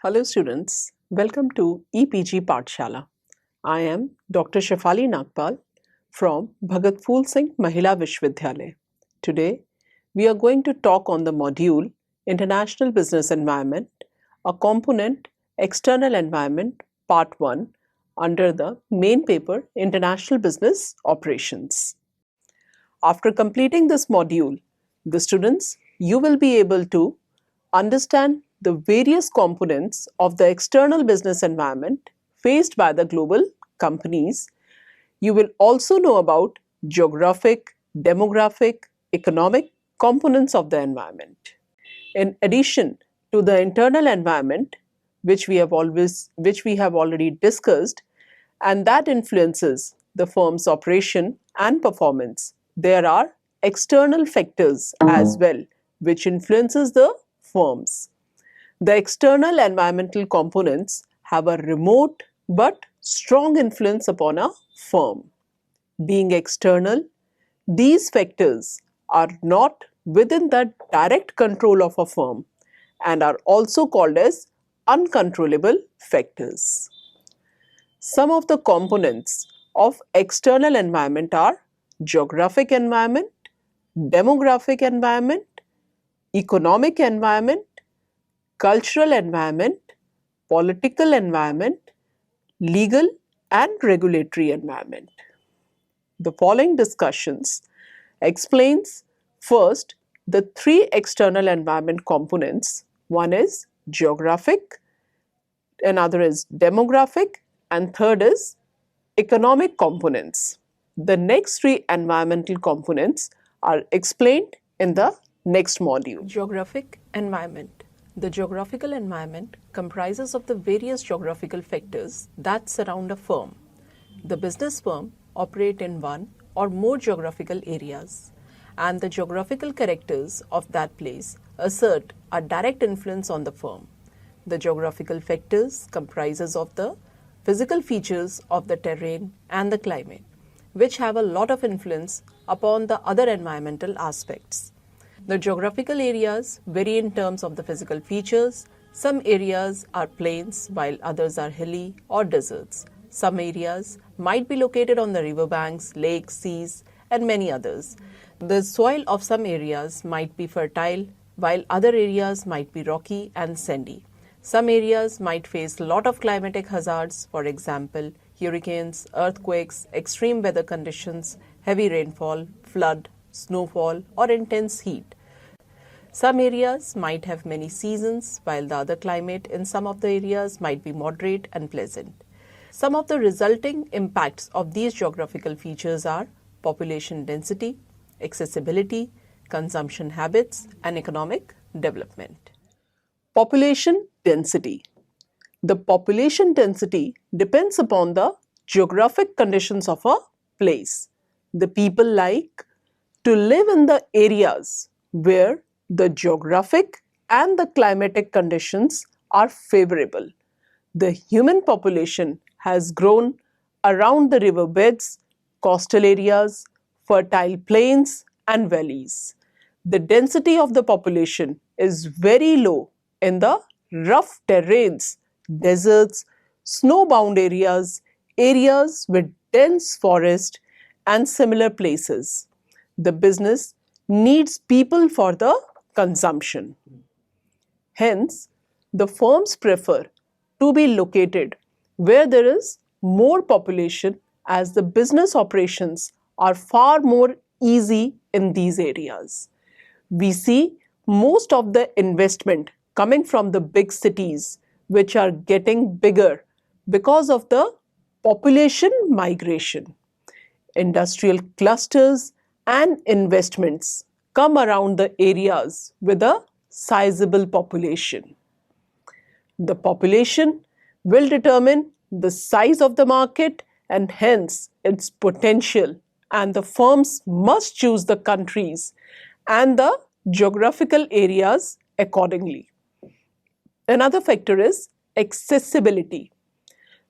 Hello students, welcome to EPG Pathshala. I am Dr. Shefali Nagpal from Bhagat Phool Singh Mahila Vishwavidyalaya. Today, we are going to talk on the module International Business Environment, a component External Environment Part 1 under the main paper International Business Operations. After completing this module, the students, you will be able to understand the various components of the external business environment faced by the global companies. You will also know about geographic, demographic, economic components of the environment. In addition to the internal environment, which we have already discussed, and that influences the firm's operation and performance, there are external factors as well, which influences the firms. The external environmental components have a remote but strong influence upon a firm. Being external, these factors are not within the direct control of a firm and are also called as uncontrollable factors. Some of the components of external environment are geographic environment, demographic environment, economic environment, cultural environment, political environment, legal and regulatory environment. The following discussions explains first the three external environment components. One is geographic, another is demographic, and third is economic components. The next three environmental components are explained in the next module. Geographic environment. The geographical environment comprises of the various geographical factors that surround a firm. The business firm operate in one or more geographical areas, and the geographical characters of that place assert a direct influence on the firm. The geographical factors comprises of the physical features of the terrain and the climate, which have a lot of influence upon the other environmental aspects. The geographical areas vary in terms of the physical features. Some areas are plains while others are hilly or deserts. Some areas might be located on the riverbanks, lakes, seas, and many others. The soil of some areas might be fertile while other areas might be rocky and sandy. Some areas might face a lot of climatic hazards, for example, hurricanes, earthquakes, extreme weather conditions, heavy rainfall, flood, snowfall, or intense heat. Some areas might have many seasons, while the other climate in some of the areas might be moderate and pleasant. Some of the resulting impacts of these geographical features are population density, accessibility, consumption habits, and economic development. Population density. The population density depends upon the geographic conditions of a place. The people like to live in the areas where the geographic and the climatic conditions are favorable. The human population has grown around the riverbeds, coastal areas, fertile plains, and valleys. The density of the population is very low in the rough terrains, deserts, snow-bound areas, areas with dense forest, and similar places. The business needs people for the consumption. Hence, the firms prefer to be located where there is more population, as the business operations are far more easy in these areas. We see most of the investment coming from the big cities, which are getting bigger because of the population migration. Industrial clusters and investments come around the areas with a sizable population. The population will determine the size of the market and hence its potential, and the firms must choose the countries and the geographical areas accordingly. Another factor is accessibility.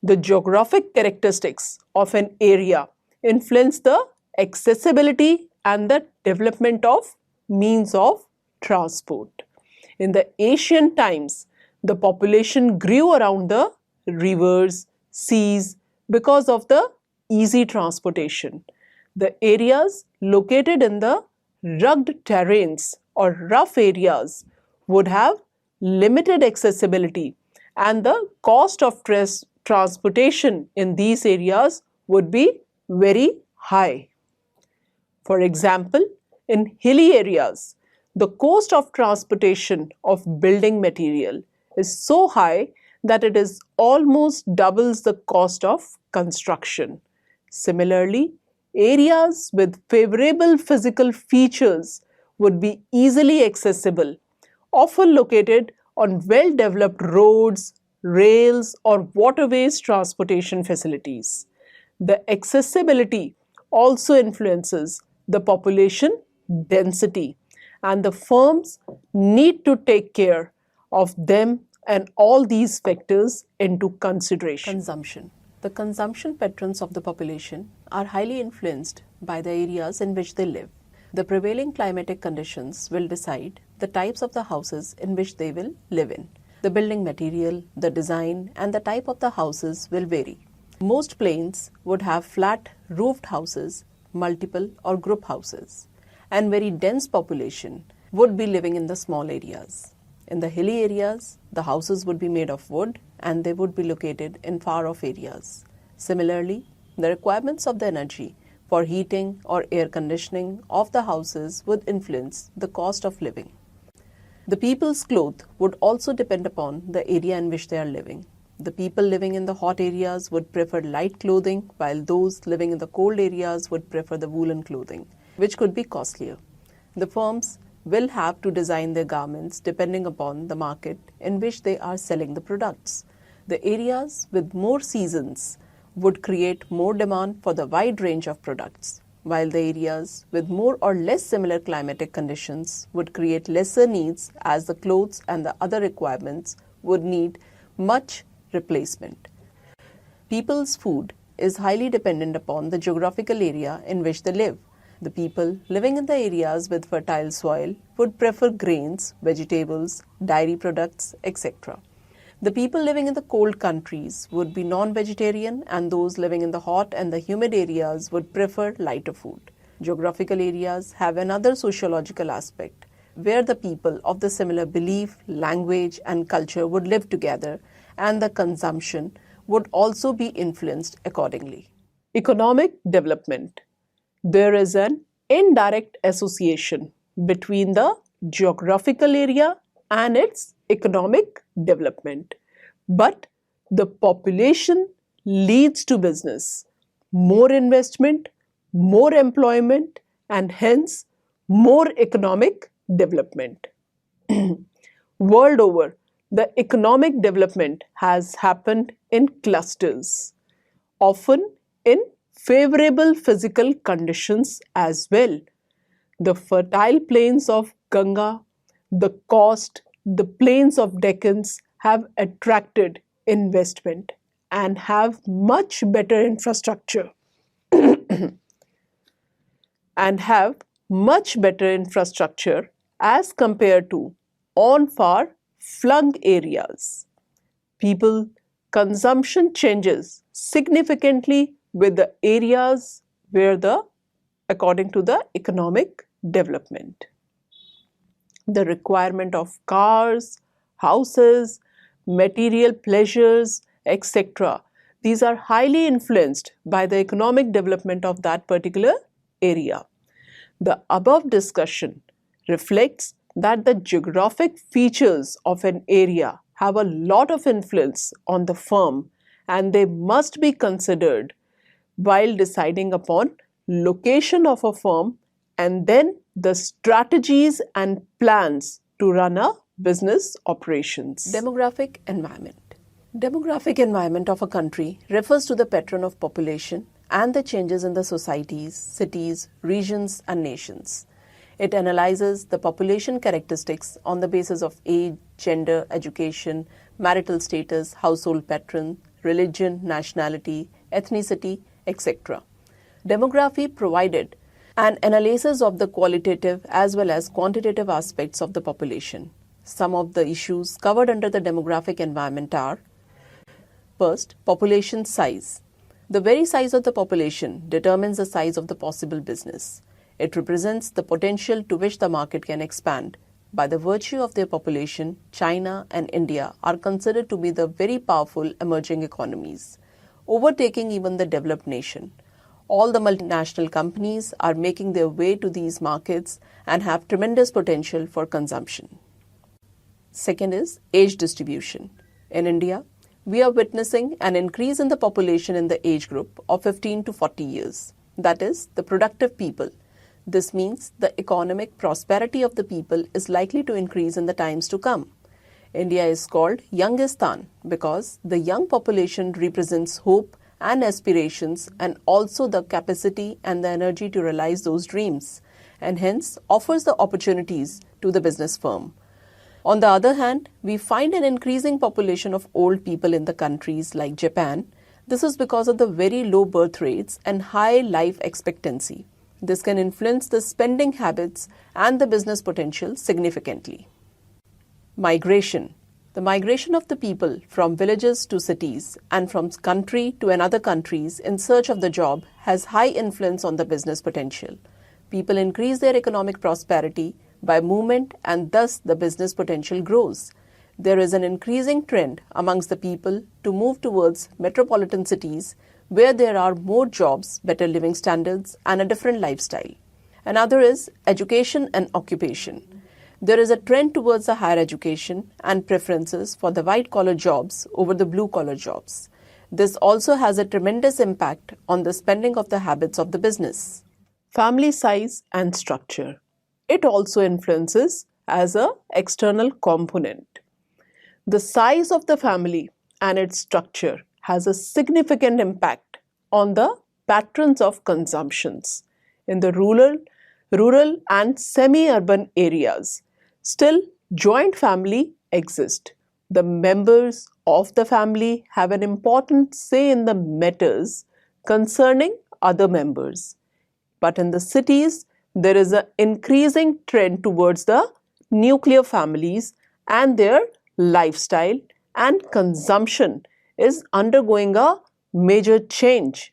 The geographic characteristics of an area influence the accessibility and the development of means of transport. In the ancient times, The population grew around the rivers, seas because of the easy transportation. The areas located in the rugged terrains or rough areas would have limited accessibility, and the cost of transportation in these areas would be very high. For example, in hilly areas, the cost of transportation of building material is so high that it is almost doubles the cost of construction. Similarly, areas with favorable physical features would be easily accessible, often located on well-developed roads, rails, or waterways transportation facilities. The accessibility also influences the population density, and the firms need to take care of them and all these factors into consideration. Consumption. The consumption patterns of the population are highly influenced by the areas in which they live. The prevailing climatic conditions will decide the types of the houses in which they will live in. The building material, the design, and the type of the houses will vary. Most plains would have flat roofed houses, multiple or group houses, and very dense population would be living in the small areas. In the hilly areas, the houses would be made of wood and they would be located in far-off areas. Similarly, the requirements of the energy for heating or air conditioning of the houses would influence the cost of living. The people's clothes would also depend upon the area in which they are living. The people living in the hot areas would prefer light clothing, while those living in the cold areas would prefer the woolen clothing, which could be costlier. The firms will have to design their garments depending upon the market in which they are selling the products. The areas with more seasons would create more demand for the wide range of products, while the areas with more or less similar climatic conditions would create lesser needs, as the clothes and the other requirements would need much replacement. People's food is highly dependent upon the geographical area in which they live. The people living in the areas with fertile soil would prefer grains, vegetables, dairy products, etc. The people living in the cold countries would be non-vegetarian, and those living in the hot and the humid areas would prefer lighter food. Geographical areas have another sociological aspect, where the people of the similar belief, language, and culture would live together, and the consumption would also be influenced accordingly. Economic development. There is an indirect association between the geographical area and its economic development. But the population leads to business, more investment, more employment, and hence more economic development. World over, the economic development has happened in clusters, often in favorable physical conditions as well. The fertile plains of Ganga, the coast, the plains of Deccan have attracted investment and have much better infrastructure as compared to on far flung areas. People consumption changes significantly with the areas according to the economic development. The requirement of cars, houses, material pleasures, etc. These are highly influenced by the economic development of that particular area. The above discussion reflects that the geographic features of an area have a lot of influence on the firm, and they must be considered while deciding upon location of a firm and then the strategies and plans to run a business operations. Demographic environment. Demographic environment of a country refers to the pattern of population and the changes in the societies, cities, regions, and nations. It analyzes the population characteristics on the basis of age, gender, education, marital status, household pattern, religion, nationality, ethnicity, etc. Demography provided an analysis of the qualitative as well as quantitative aspects of the population. some of the issues covered under the demographic environment are: first, population size. The very size of the population determines the size of the possible business. It represents the potential to which the market can expand. By the virtue of their population, China and India are considered to be the very powerful emerging economies, overtaking even the developed nation. All the multinational companies are making their way to these markets and have tremendous potential for consumption. Second is age distribution. In India, we are witnessing an increase in the population in the age group of 15 to 40 years. That is, the productive people. This means the economic prosperity of the people is likely to increase in the times to come. India is called Youngistan because the young population represents hope and aspirations and also the capacity and the energy to realize those dreams, and hence offers the opportunities to the business firm. On the other hand, we find an increasing population of old people in the countries like Japan. This is because of the very low birth rates and high life expectancy. This can influence the spending habits and the business potential significantly. Migration. The migration of the people from villages to cities and from country to another countries in search of the job has high influence on the business potential. People increase their economic prosperity by movement and thus the business potential grows. There is an increasing trend amongst the people to move towards metropolitan cities where there are more jobs, better living standards and a different lifestyle. Another is education and occupation. There is a trend towards the higher education and preferences for the white-collar jobs over the blue-collar jobs. This also has a tremendous impact on the spending of the habits of the business. Family size and structure. It also influences as an external component. The size of the family and its structure has a significant impact on the patterns of consumptions. In the rural and semi-urban areas, still joint family exist. The members of the family have an important say in the matters concerning other members. But in the cities, there is an increasing trend towards the nuclear families and their lifestyle and consumption is undergoing a major change.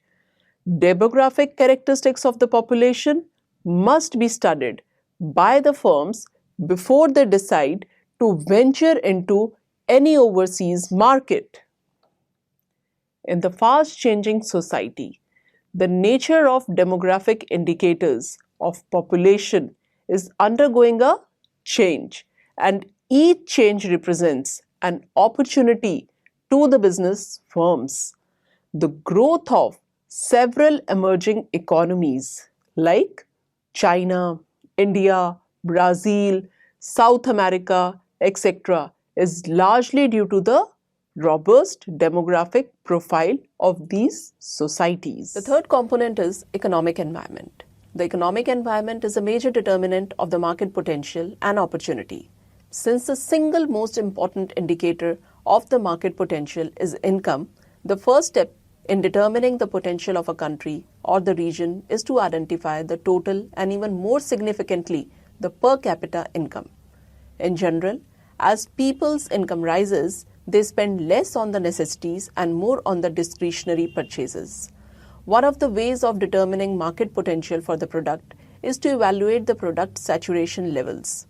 Demographic characteristics of the population must be studied by the firms before they decide to venture into any overseas market. In the fast-changing society, the nature of demographic indicators of population is undergoing a change, and each change represents an opportunity to the business firms. The growth of several emerging economies like China, India, Brazil, South America, etc. is largely due to the robust demographic profile of these societies. The third component is economic environment. The economic environment is a major determinant of the market potential and opportunity. Since the single most important indicator of the market potential is income, the first step in determining the potential of a country or the region is to identify the total and even more significantly the per capita income. In general, as people's income rises, they spend less on the necessities and more on the discretionary purchases. One of the ways of determining market potential for the product is to evaluate the product saturation levels.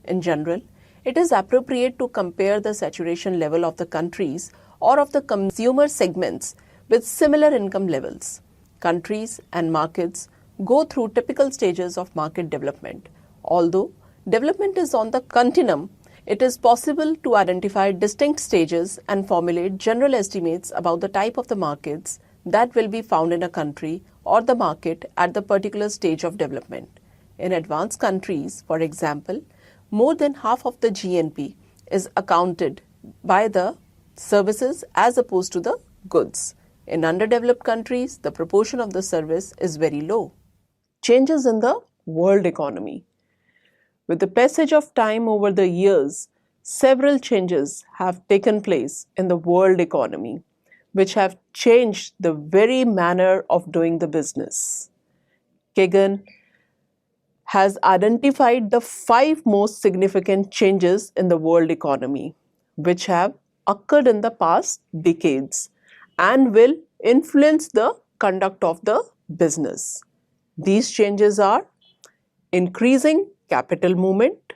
In general, it is appropriate to compare the saturation level of the countries or of the consumer segments with similar income levels. Countries and markets go through typical stages of market development. Although development is on the continuum, it is possible to identify distinct stages and formulate general estimates about the type of the markets that will be found in a country or the market at the particular stage of development. In advanced countries, for example, more than half of the GNP is accounted by the services as opposed to the goods. In underdeveloped countries, the proportion of the service is very low. Changes in the world economy. With the passage of time over the years, several changes have taken place in the world economy, which have changed the very manner of doing the business. Kagan has identified the 5 most significant changes in the world economy, which have occurred in the past decades and will influence the conduct of the business. These changes are increasing capital movement.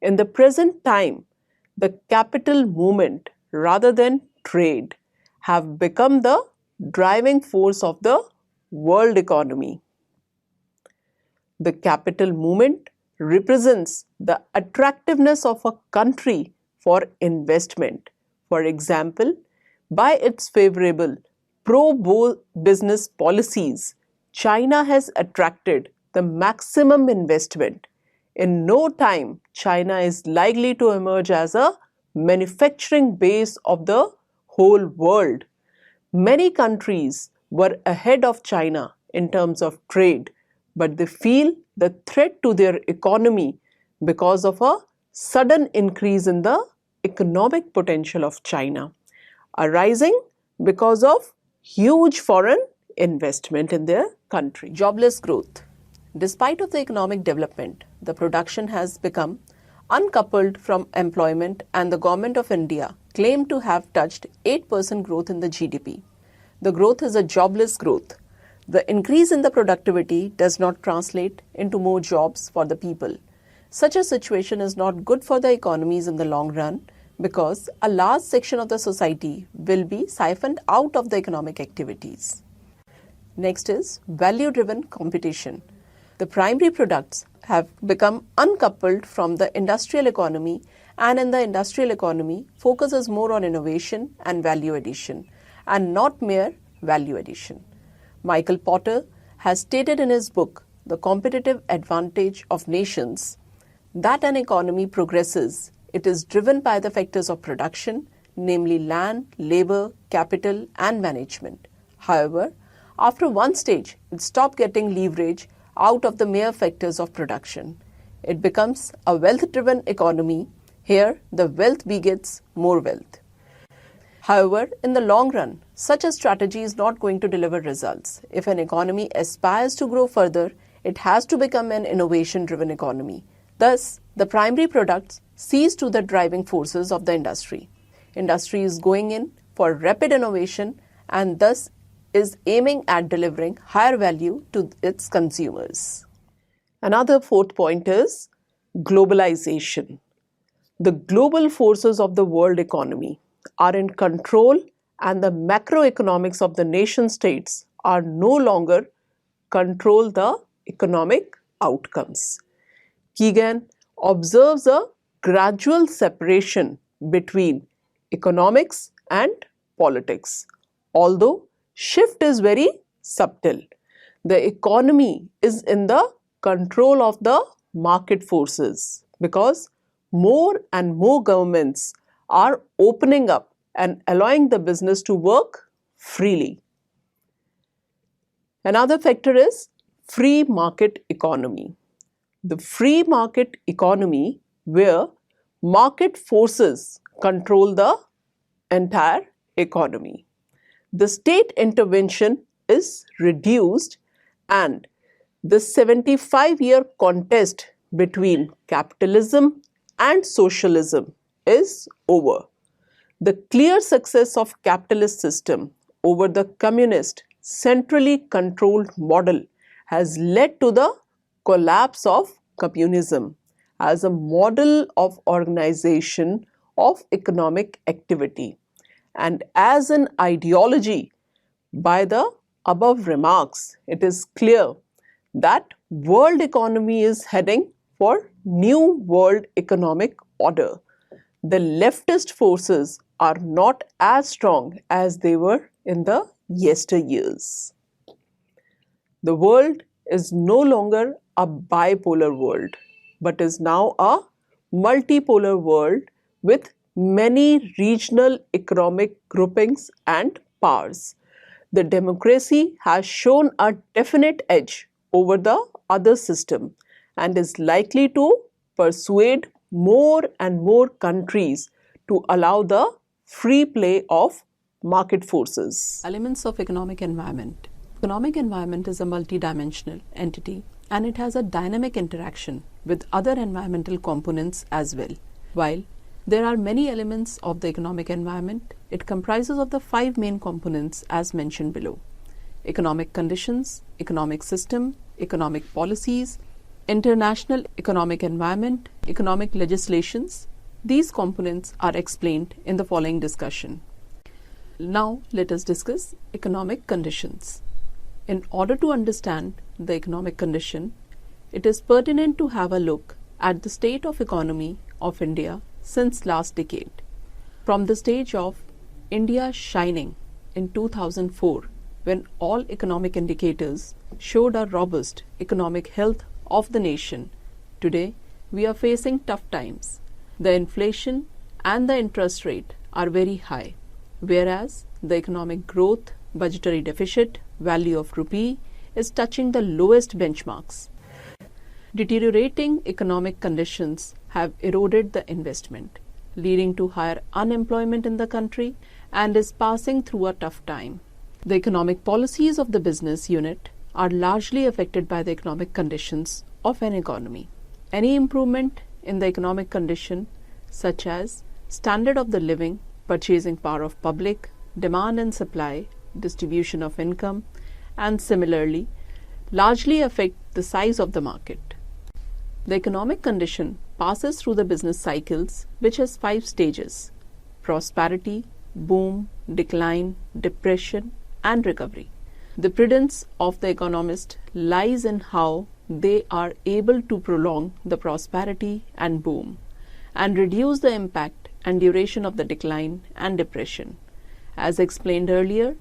In the present time, the capital movement rather than trade have become the driving force of the world economy. The capital movement represents the attractiveness of a country for investment. For example, by its favorable pro-business policies, China has attracted the maximum investment. In no time, China is likely to emerge as a manufacturing base of the whole world. Many countries were ahead of China in terms of trade, but they feel the threat to their economy because of a sudden increase in the economic potential of China, arising because of huge foreign investment in their country. Jobless growth. Despite of the economic development, the production has become uncoupled from employment, and the government of India claimed to have touched 8% growth in the GDP. The growth is a jobless growth. The increase in the productivity does not translate into more jobs for the people. Such a situation is not good for the economies in the long run because a large section of the society will be siphoned out of the economic activities. Next is value-driven competition. The primary products have become uncoupled from the industrial economy, and in the industrial economy focuses more on innovation and value addition and not mere value addition. Michael Porter has stated in his book, The Competitive Advantage of Nations, that an economy progresses. It is driven by the factors of production, namely land, labor, capital, and management. However, after one stage, it stops getting leverage out of the mere factors of production. It becomes a wealth-driven economy. Here, the wealth begets more wealth. However, in the long run, such a strategy is not going to deliver results. If an economy aspires to grow further, it has to become an innovation-driven economy. Thus, the primary products cease to the driving forces of the industry. Industry is going in for rapid innovation and thus is aiming at delivering higher value to its consumers. Another fourth point is globalization. The global forces of the world economy are in control, and the macroeconomics of the nation states are no longer control the economic outcomes. Keegan observes a gradual separation between economics and politics. Although shift is very subtle, the economy is in the control of the market forces because more and more governments are opening up and allowing the business to work freely. Another factor is free market economy. The free market economy where market forces control the entire economy. The state intervention is reduced and the 75-year contest between capitalism and socialism is over. The clear success of capitalist system over the communist centrally controlled model has led to the collapse of communism as a model of organization of economic activity and as an ideology. By the above remarks, it is clear that world economy is heading for new world economic order. The leftist forces are not as strong as they were in the yesteryears. The world is no longer a bipolar world, but is now a multipolar world with many regional economic groupings and powers. The democracy has shown a definite edge over the other system and is likely to persuade more and more countries to allow the free play of market forces. Elements of economic environment. Economic environment is a multidimensional entity and it has a dynamic interaction with other environmental components as well. While there are many elements of the economic environment, it comprises of the 5 main components as mentioned below: economic conditions, economic system, economic policies, international economic environment, economic legislations. These components are explained in the following discussion. Now let us discuss economic conditions. In order to understand the economic condition, it is pertinent to have a look at the state of economy of India since last decade. From the stage of India shining in 2004, when all economic indicators showed a robust economic health of the nation, today we are facing tough times. The inflation and the interest rate are very high, whereas the economic growth, budgetary deficit, value of rupee is touching the lowest benchmarks. Deteriorating economic conditions have eroded the investment, leading to higher unemployment in the country and is passing through a tough time. The economic policies of the business unit are largely affected by the economic conditions of an economy. Any improvement in the economic condition, such as standard of the living, purchasing power of public, demand and supply, distribution of income, and similarly, largely affect the size of the market. The economic condition passes through the business cycles, which has 5 stages: prosperity, boom, decline, depression, and recovery. The prudence of the economist lies in how they are able to prolong the prosperity and boom and reduce the impact and duration of the decline and depression. As explained earlier,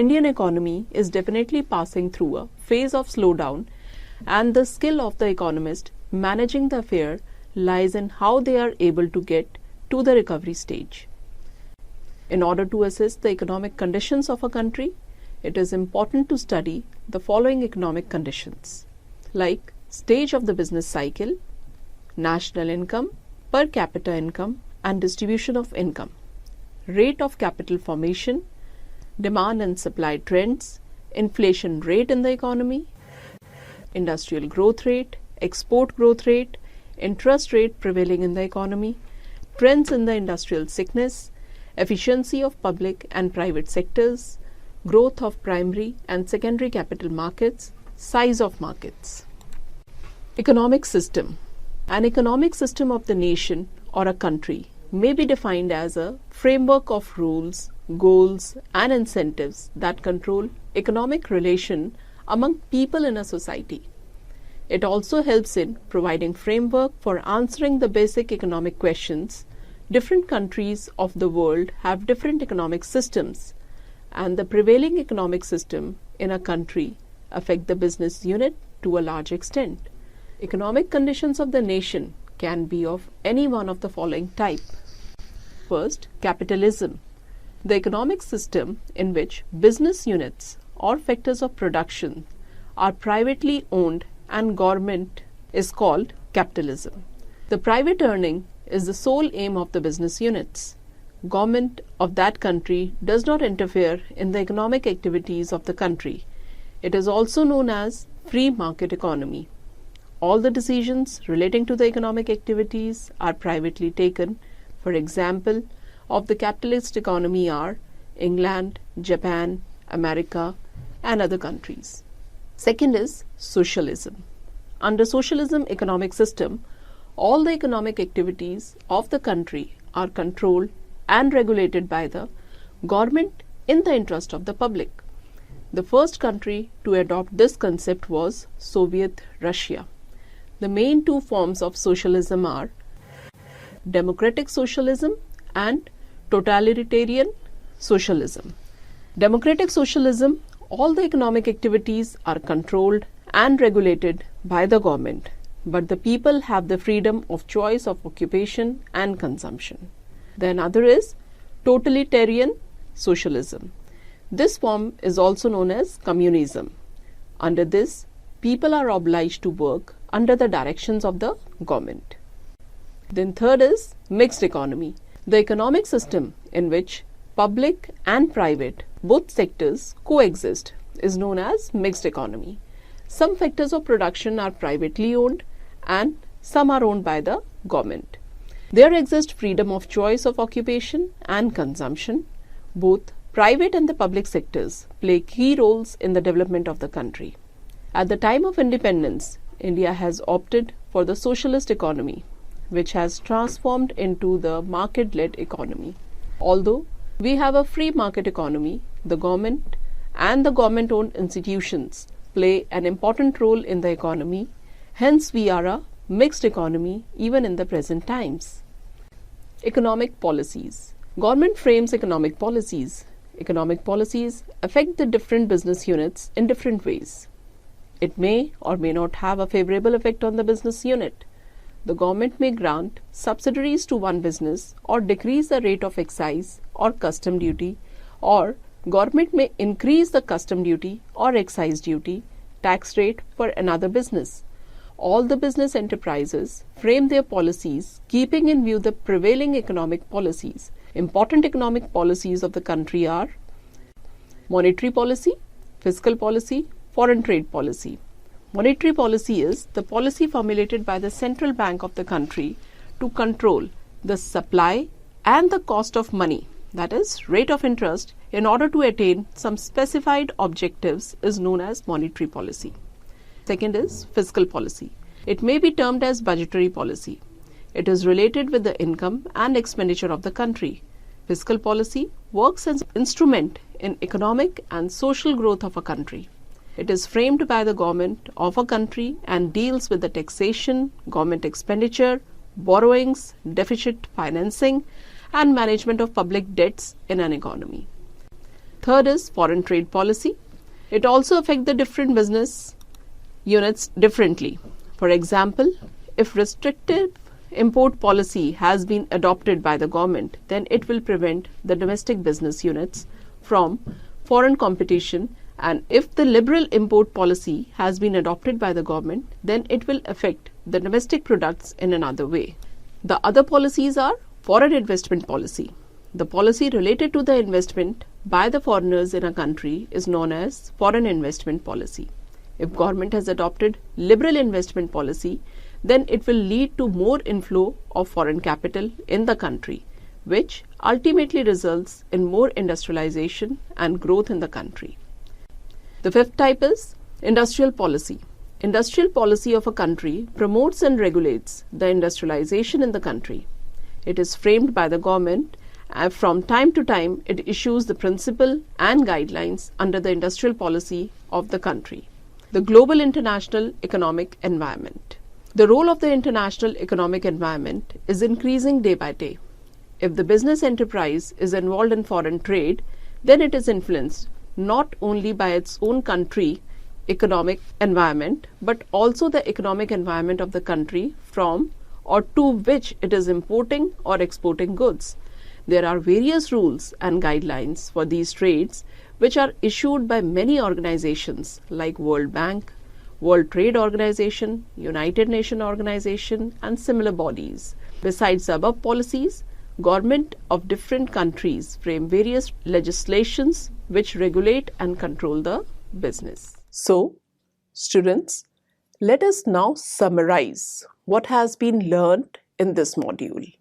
Indian economy is definitely passing through a phase of slowdown, and the skill of the economist managing the affair lies in how they are able to get to the recovery stage. In order to assess the economic conditions of a country, it is important to study the following economic conditions, like stage of the business cycle, national income, per capita income and distribution of income, rate of capital formation, demand and supply trends, inflation rate in the economy, industrial growth rate, export growth rate, interest rate prevailing in the economy, trends in the industrial sickness, efficiency of public and private sectors, growth of primary and secondary capital markets, size of markets. Economic system. An economic system of the nation or a country may be defined as a framework of rules, goals, and incentives that control economic relation among people in a society. It also helps in providing framework for answering the basic economic questions. Different countries of the world have different economic systems, and the prevailing economic system in a country affect the business unit to a large extent. Economic conditions of the nation can be of any one of the following type. First, capitalism. The economic system in which business units or factors of production are privately owned and government is called capitalism. The private earning is the sole aim of the business units. Government of that country does not interfere in the economic activities of the country. It is also known as free market economy. All the decisions relating to the economic activities are privately taken. For example, of the capitalist economy are England, Japan, America, and other countries. Second is socialism. Under socialism economic system, all the economic activities of the country are controlled and regulated by the government in the interest of the public. The first country to adopt this concept was Soviet Russia. The main 2 forms of socialism are democratic socialism and totalitarian socialism. Democratic socialism, all the economic activities are controlled and regulated by the government, but the people have the freedom of choice of occupation and consumption. The another is totalitarian socialism. This form is also known as communism. Under this, people are obliged to work under the directions of the government. Then third is mixed economy. The economic system in which public and private both sectors coexist is known as mixed economy. Some factors of production are privately owned and some are owned by the government. There exists freedom of choice of occupation and consumption. Both private and the public sectors play key roles in the development of the country. At the time of independence, India has opted for the socialist economy, which has transformed into the market-led economy. Although we have a free market economy, the government and the government-owned institutions play an important role in the economy. Hence, we are a mixed economy even in the present times. Economic policies. Government frames economic policies. Economic policies affect the different business units in different ways. It may or may not have a favorable effect on the business unit. The government may grant subsidies to one business or decrease the rate of excise or custom duty, or government may increase the custom duty or excise duty tax rate for another business. All the business enterprises frame their policies keeping in view the prevailing economic policies. Important economic policies of the country are monetary policy, fiscal policy, foreign trade policy. Monetary policy is the policy formulated by the central bank of the country to control the supply and the cost of money, that is, rate of interest, in order to attain some specified objectives is known as monetary policy. Second is fiscal policy. It may be termed as budgetary policy. It is related with the income and expenditure of the country. Fiscal policy works as an instrument in economic and social growth of a country. It is framed by the government of a country and deals with the taxation, government expenditure, borrowings, deficit financing, and management of public debts in an economy. Third is foreign trade policy. It also affects the different business units differently. For example, if restrictive import policy has been adopted by the government, then it will prevent the domestic business units from foreign competition, and if the liberal import policy has been adopted by the government, then it will affect the domestic products in another way. The other policies are foreign investment policy. The policy related to the investment by the foreigners in a country is known as foreign investment policy. If government has adopted liberal investment policy, then it will lead to more inflow of foreign capital in the country, which ultimately results in more industrialization and growth in the country. The fifth type is industrial policy. Industrial policy of a country promotes and regulates the industrialization in the country. It is framed by the government, and from time to time it issues the principle and guidelines under the industrial policy of the country. The global international economic environment. The role of the international economic environment is increasing day by day. If the business enterprise is involved in foreign trade, then it is influenced not only by its own country economic environment, but also the economic environment of the country from or to which it is importing or exporting goods. There are various rules and guidelines for these trades which are issued by many organizations like World Bank, World Trade Organization, United Nations Organization, and similar bodies. Besides the above policies, government of different countries frame various legislations which regulate and control the business. So, students, let us now summarize what has been learned in this module.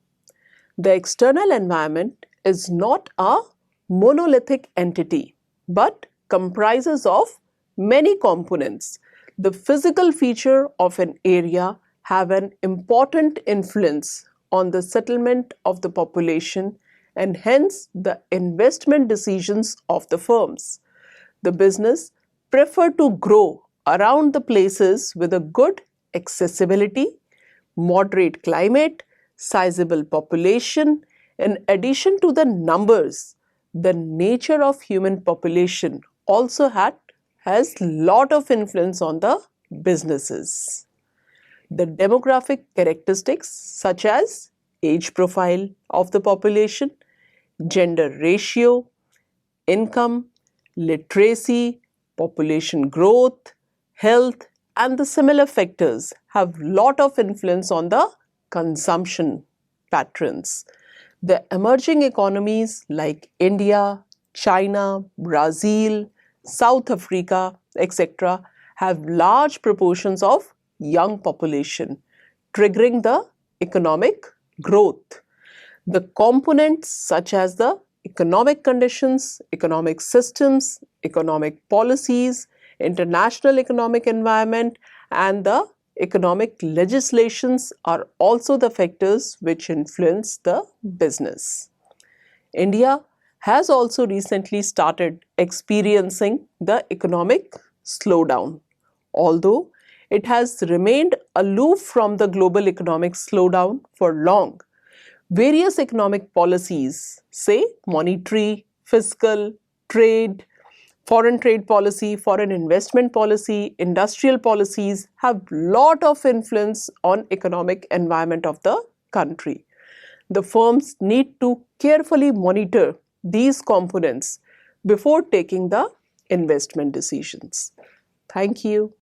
The external environment is not a monolithic entity, but comprises of many components. The physical feature of an area have an important influence on the settlement of the population and hence the investment decisions of the firms. The business prefer to grow around the places with a good accessibility, moderate climate, sizable population. In addition to the numbers, the nature of human population also has lot of influence on the businesses. The demographic characteristics such as age profile of the population, gender ratio, income, literacy, population growth, health, and the similar factors have lot of influence on the consumption patterns. The emerging economies like India, China, Brazil, South Africa, etc. have large proportions of young population, triggering the economic growth. The components such as the economic conditions, economic systems, economic policies, international economic environment, and the economic legislations are also the factors which influence the business. India has also recently started experiencing the economic slowdown. Although it has remained aloof from the global economic slowdown for long, various economic policies, say monetary, fiscal, trade, foreign trade policy, foreign investment policy, industrial policies have lot of influence on economic environment of the country. The firms need to carefully monitor these components before taking the investment decisions. Thank you.